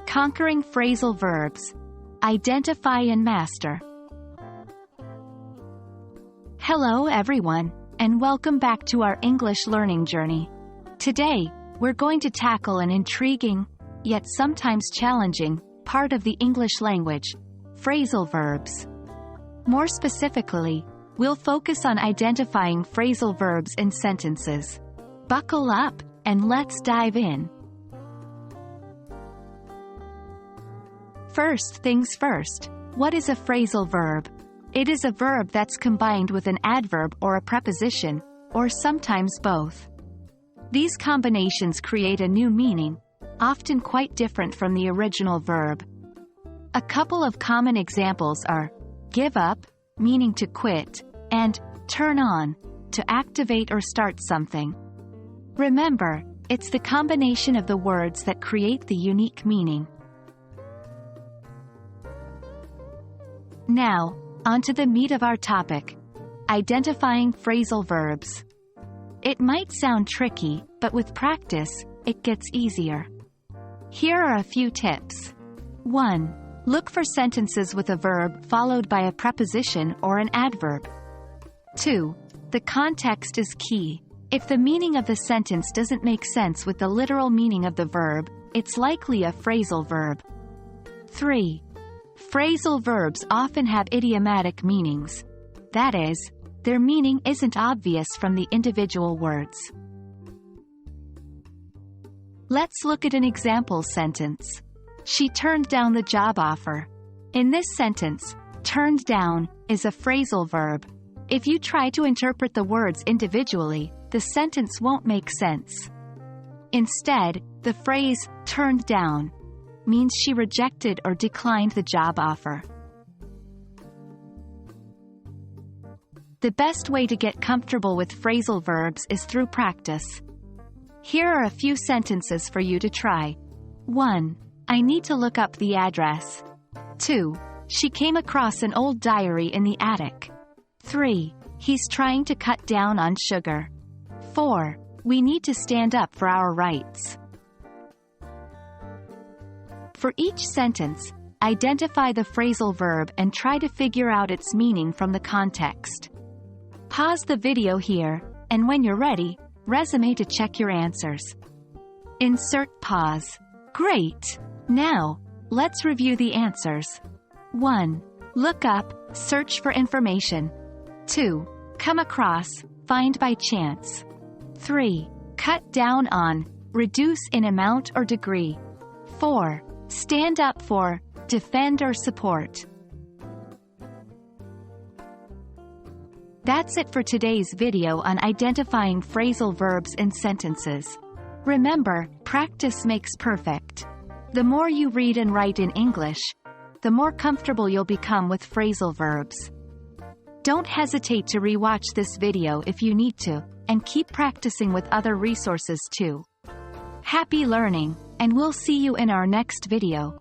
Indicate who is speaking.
Speaker 1: Conquering phrasal verbs. Identify and master. Hello everyone, and welcome back to our English learning journey. Today, we're going to tackle an intriguing, yet sometimes challenging, part of the English language, phrasal verbs. More specifically, we'll focus on identifying phrasal verbs in sentences. Buckle up, and let's dive in. First things first, what is a phrasal verb? It is a verb that's combined with an adverb or a preposition, or sometimes both. These combinations create a new meaning, often quite different from the original verb. A couple of common examples are give up, meaning to quit, and turn on, to activate or start something. Remember, it's the combination of the words that create the unique meaning. Now, onto the meat of our topic, identifying phrasal verbs. It might sound tricky, but with practice, it gets easier. Here are a few tips. 1. Look for sentences with a verb followed by a preposition or an adverb. 2. The context is key. If the meaning of the sentence doesn't make sense with the literal meaning of the verb, it's likely a phrasal verb. 3. Phrasal verbs often have idiomatic meanings. That is, their meaning isn't obvious from the individual words. Let's look at an example sentence. She turned down the job offer. In this sentence, turned down is a phrasal verb. If you try to interpret the words individually, the sentence won't make sense. Instead, the phrase turned down means she rejected or declined the job offer. The best way to get comfortable with phrasal verbs is through practice. Here are a few sentences for you to try. 1. I need to look up the address. 2. She came across an old diary in the attic. 3. He's trying to cut down on sugar. 4. We need to stand up for our rights. For each sentence, identify the phrasal verb and try to figure out its meaning from the context. Pause the video here, and when you're ready, resume to check your answers. Insert pause. Great! Now, let's review the answers. 1. Look up, search for information. 2. Come across, find by chance. 3. Cut down on, reduce in amount or degree. 4. Stand up for, defend or support. That's it for today's video on identifying phrasal verbs in sentences. Remember, practice makes perfect. The more you read and write in English, the more comfortable you'll become with phrasal verbs. Don't hesitate to rewatch this video if you need to, and keep practicing with other resources too. Happy learning, and we'll see you in our next video.